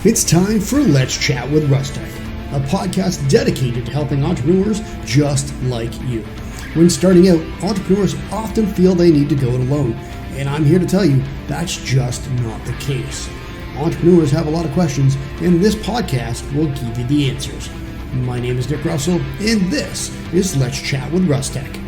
It's time for Let's Chat with Russtek, a podcast dedicated to helping entrepreneurs just like you. When starting out, entrepreneurs often feel they need to go it alone, and I'm here to tell you that's just not the case. Entrepreneurs have a lot of questions, and this podcast will give you the answers. My name is Nick Russell, and this is Let's Chat with Russtek.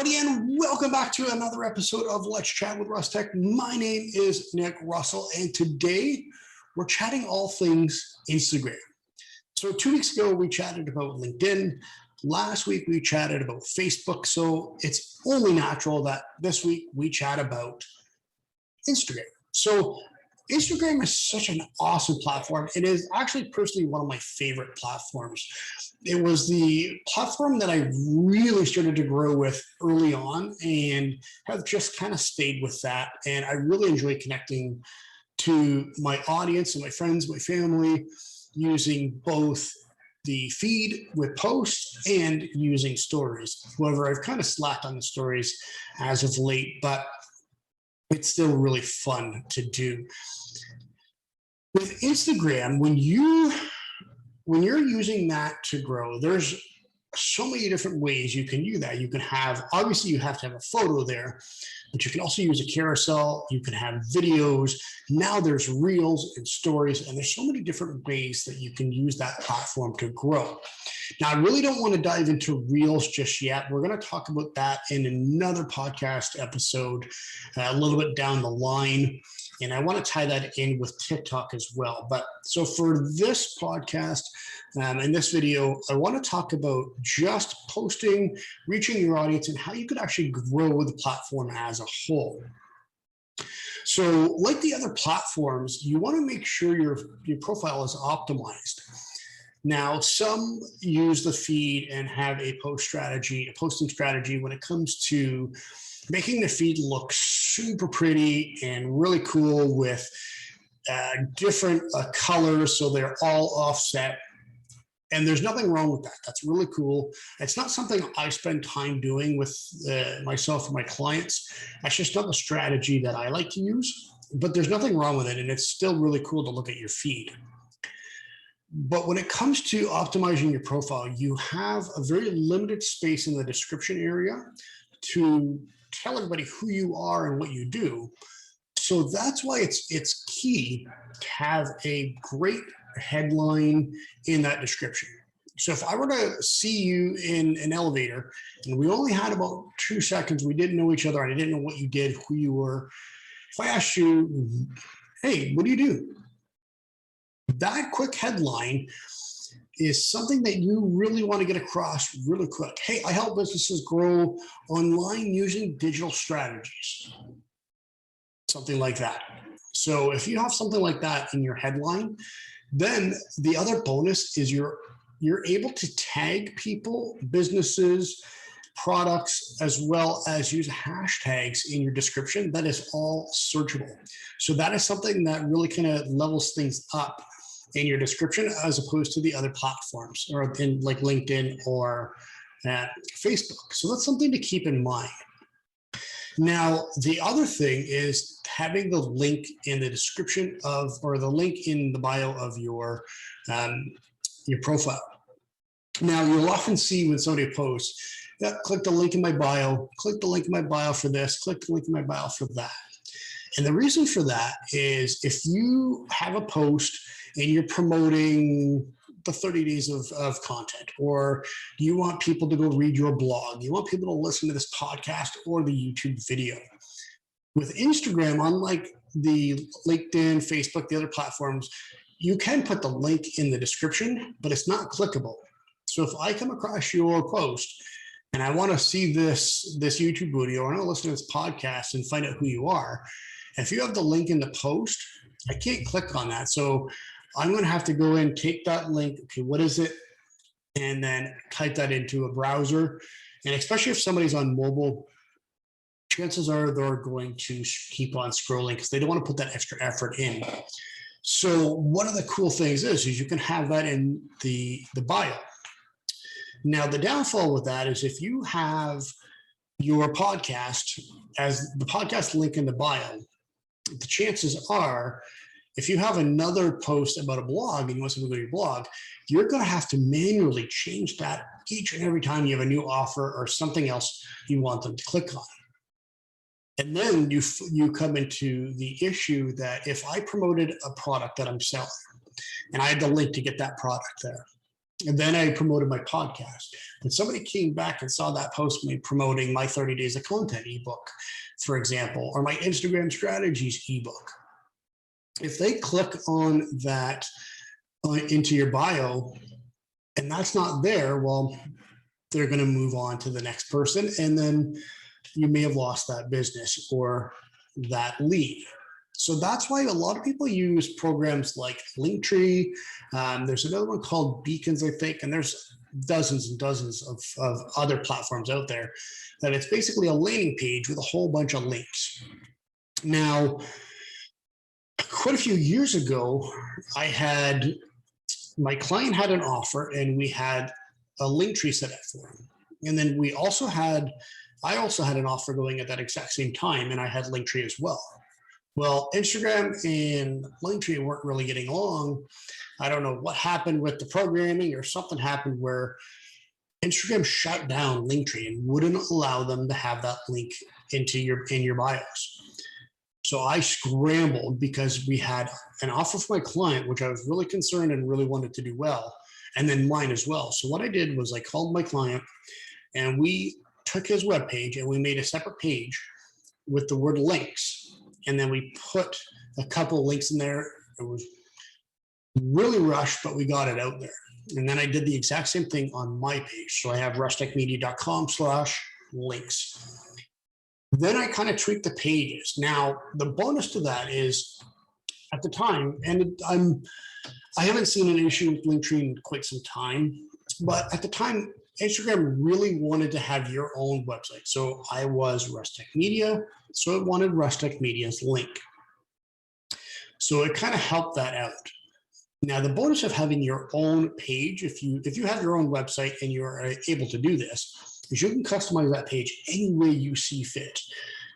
And welcome back to another episode of Let's Chat with Russtek. My name is Nick Russell, and today we're chatting all things Instagram. So 2 weeks ago, we chatted about LinkedIn. Last week, we chatted about Facebook. So it's only natural that this week we chat about Instagram. So Instagram is such an awesome platform. It is actually personally one of my favorite platforms. It was the platform that I really started to grow with early on and have just kind of stayed with that. And I really enjoy connecting to my audience and my friends, my family, using both the feed with posts and using stories. However, I've kind of slacked on the stories as of late, but it's still really fun to do. With Instagram, when you're using that to grow, there's so many different ways you can do that. You can have, obviously you have to have a photo there, but you can also use a carousel. You can have videos. Now there's reels and stories, and there's so many different ways that you can use that platform to grow. Now, I really don't want to dive into reels just yet. We're going to talk about that in another podcast episode a little bit down the line. And I want to tie that in with TikTok as well. But so for this podcast and this video, I want to talk about just posting, reaching your audience, and how you could actually grow the platform as a whole. So like the other platforms, you want to make sure your profile is optimized. Now, some use the feed and have a posting strategy when it comes to making the feed look super pretty and really cool with different colors, so they're all offset. And there's nothing wrong with that. That's really cool. It's not something I spend time doing with myself and my clients. That's just not the strategy that I like to use, but there's nothing wrong with it. And it's still really cool to look at your feed. But when it comes to optimizing your profile, you have a very limited space in the description area to tell everybody who you are and what you do. So that's why it's key to have a great headline in that description. So if I were to see you in an elevator and we only had about 2 seconds, we didn't know each other, and I didn't know what you did, who you were. If I asked you, hey, what do you do? That quick headline is something that you really want to get across really quick. Hey, I help businesses grow online using digital strategies. Something like that. So if you have something like that in your headline, then the other bonus is you're able to tag people, businesses, products, as well as use hashtags in your description. That is all searchable. So that is something that really kind of levels things up in your description as opposed to the other platforms or in like LinkedIn or Facebook. So that's something to keep in mind. Now, the other thing is having the link in the description of, or the link in the bio of your profile. Now, you'll often see when somebody posts, click the link in my bio, click the link in my bio for this, click the link in my bio for that. And the reason for that is if you have a post and you're promoting the 30 days of content, or you want people to go read your blog, you want people to listen to this podcast or the YouTube video. With Instagram, unlike the LinkedIn, Facebook, the other platforms, you can put the link in the description, but it's not clickable. So if I come across your post and I want to see this YouTube video, or I want to listen to this podcast and find out who you are, if you have the link in the post, I can't click on that. So I'm going to have to go in, take that link. Okay, what is it? And then type that into a browser. And especially if somebody's on mobile, chances are they're going to keep on scrolling because they don't want to put that extra effort in. So one of the cool things is you can have that in the bio. Now, the downfall with that is if you have your podcast as the podcast link in the bio, the chances are if you have another post about a blog and you want someone to go to your blog, you're going to have to manually change that each and every time you have a new offer or something else you want them to click on. And then you come into the issue that if I promoted a product that I'm selling and I had the link to get that product there, and then I promoted my podcast, and somebody came back and saw that post me promoting my 30 days of content ebook, for example, or my Instagram strategies ebook. If they click on that into your bio and that's not there, well, they're going to move on to the next person. And then you may have lost that business or that lead. So that's why a lot of people use programs like Linktree. There's another one called Beacons, I think, and there's dozens and dozens of other platforms out there that it's basically a landing page with a whole bunch of links. Now, quite a few years ago, my client had an offer and we had a Linktree set up for him. And then I also had an offer going at that exact same time, and I had Linktree as well. Well, Instagram and Linktree weren't really getting along. I don't know what happened with the programming or something happened where Instagram shut down Linktree and wouldn't allow them to have that link in your bios. So I scrambled because we had an offer for my client, which I was really concerned and really wanted to do well, and then mine as well. So what I did was I called my client and we took his webpage and we made a separate page with the word links. And then we put a couple of links in there. It was really rushed, but we got it out there. And then I did the exact same thing on my page. So I have rustekmedia.com/links. Then I kind of tweaked the pages. Now, the bonus to that is at the time, and I haven't seen an issue with Linktree in quite some time, but at the time, Instagram really wanted to have your own website. So I was Russtek Media, so it wanted Russtek Media's link. So it kind of helped that out. Now, the bonus of having your own page, if you have your own website and you're able to do this, is you can customize that page any way you see fit.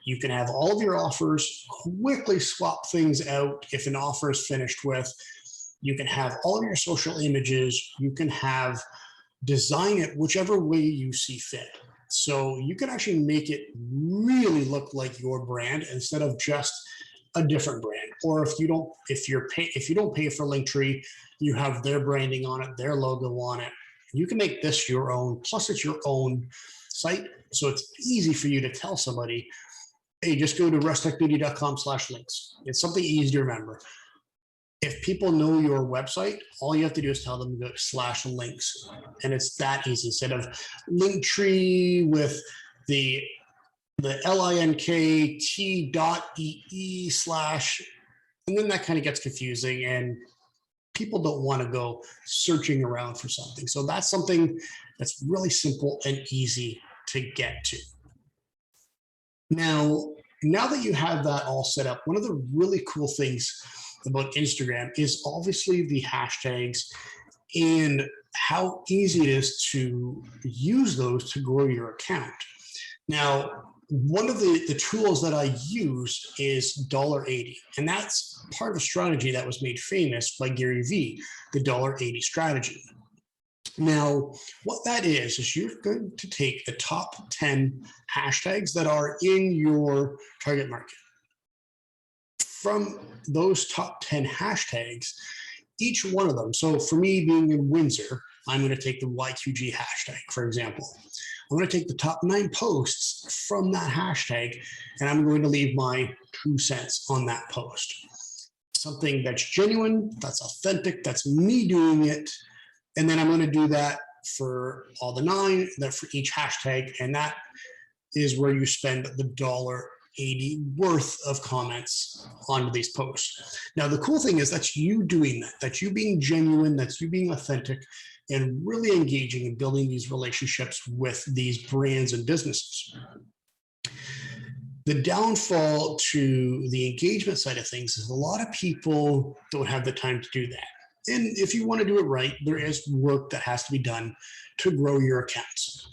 You can have all of your offers, quickly swap things out if an offer is finished with. You can have all of your social images. You can design it whichever way you see fit. So you can actually make it really look like your brand instead of just a different brand. Or if you don't pay for Linktree, you have their branding on it, their logo on it. You can make this your own, plus it's your own site. So it's easy for you to tell somebody, hey, just go to rustekmedia.com/links. It's something easy to remember. If people know your website, all you have to do is tell them to go /links. And it's that easy. Instead of Linktree with the linkt.ee/ and then that kind of gets confusing and people don't want to go searching around for something. So that's something that's really simple and easy to get to. Now that you have that all set up, one of the really cool things about Instagram is obviously the hashtags and how easy it is to use those to grow your account. Now, one of the tools that I use is $80, and that's part of a strategy that was made famous by Gary Vee, the $80 strategy. Now, what that is you're going to take the top 10 hashtags that are in your target market. From those top 10 hashtags, each one of them. So for me being in Windsor, I'm going to take the YQG hashtag, for example. I'm going to take the top 9 posts from that hashtag, and I'm going to leave my 2 cents on that post. Something that's genuine, that's authentic, that's me doing it. And then I'm going to do that for all the 9, that for each hashtag. And that is where you spend the $80 worth of comments onto these posts. Now, the cool thing is that's you doing that. That's you being genuine. That's you being authentic and really engaging and building these relationships with these brands and businesses. The downfall to the engagement side of things is a lot of people don't have the time to do that. And if you want to do it right, there is work that has to be done to grow your accounts.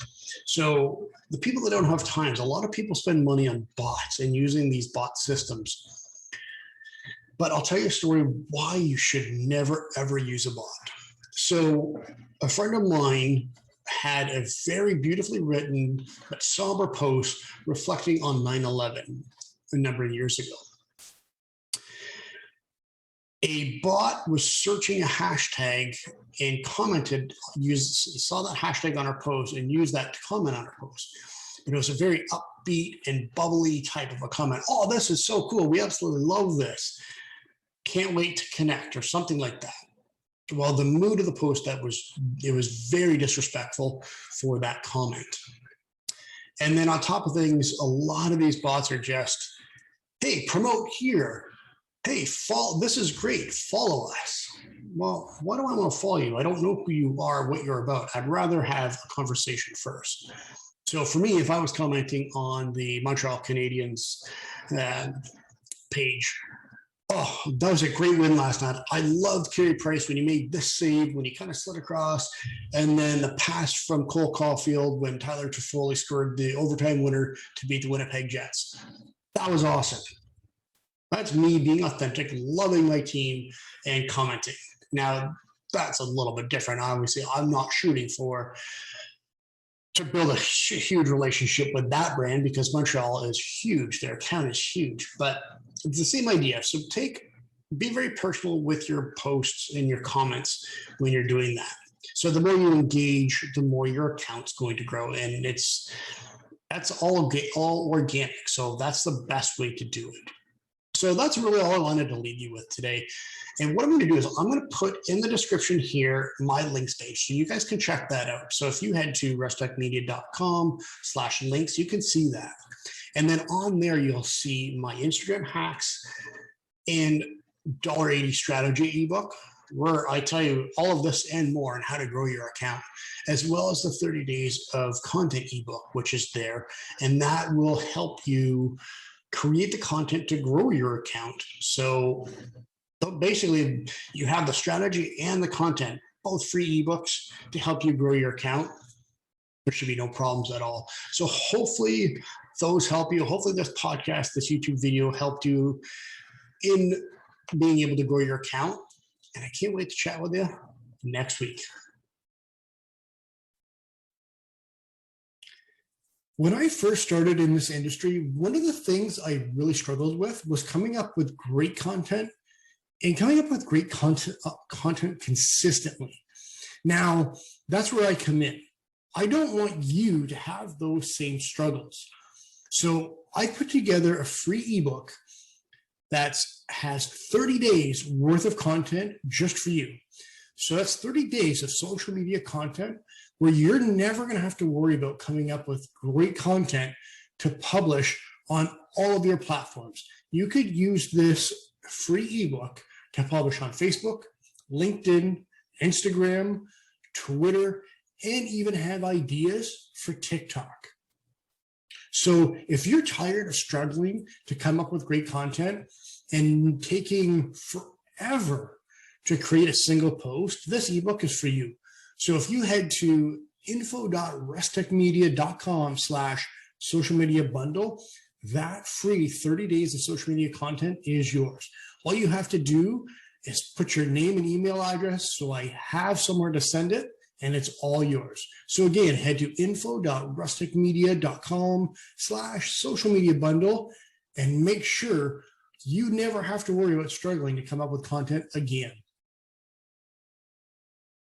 So the people that don't have time, a lot of people spend money on bots and using these bot systems. But I'll tell you a story why you should never, ever use a bot. So a friend of mine had a very beautifully written but somber post reflecting on 9/11 a number of years ago. A bot was searching a hashtag and commented, saw that hashtag on our post and used that to comment on our post. But it was a very upbeat and bubbly type of a comment. Oh, this is so cool. We absolutely love this. Can't wait to connect, or something like that. Well, the mood of the post, it was very disrespectful for that comment. And then on top of things, a lot of these bots are just, hey, promote here. Hey, follow, this is great, follow us. Well, why do I want to follow you? I don't know who you are, what you're about. I'd rather have a conversation first. So for me, if I was commenting on the Montreal Canadiens page, oh, that was a great win last night. I loved Carey Price when he made this save, when he kind of slid across, and then the pass from Cole Caulfield when Tyler Toffoli scored the overtime winner to beat the Winnipeg Jets. That was awesome. That's me being authentic, loving my team, and commenting. Now, that's a little bit different. Obviously, I'm not shooting to build a huge relationship with that brand because Montreal is huge. Their account is huge, but it's the same idea. So be very personal with your posts and your comments when you're doing that. So the more you engage, the more your account's going to grow, and that's all organic. So that's the best way to do it. So that's really all I wanted to leave you with today. And what I'm going to do is I'm going to put in the description here my links page, so you guys can check that out. So if you head to rustekmedia.com/links, you can see that. And then on there, you'll see my Instagram hacks and $1.80 strategy ebook, where I tell you all of this and more on how to grow your account, as well as the 30 days of content ebook, which is there. And that will help you create the content to grow your account. So basically, you have the strategy and the content, both free ebooks to help you grow your account. There should be no problems at all. So hopefully those help you. Hopefully this podcast, this YouTube video helped you in being able to grow your account. And I can't wait to chat with you next week. When I first started in this industry, one of the things I really struggled with was coming up with great content and coming up with great content consistently. Now, that's where I come in. I don't want you to have those same struggles. So I put together a free ebook that has 30 days worth of content just for you. So that's 30 days of social media content where you're never going to have to worry about coming up with great content to publish on all of your platforms. You could use this free ebook to publish on Facebook, LinkedIn, Instagram, Twitter, and even have ideas for TikTok. So if you're tired of struggling to come up with great content and taking forever to create a single post, this ebook is for you. So if you head to info.rustekmedia.com/social media bundle, that free 30 days of social media content is yours. All you have to do is put your name and email address so I have somewhere to send it, and it's all yours. So again, head to info.rustekmedia.com/social media bundle and make sure you never have to worry about struggling to come up with content again.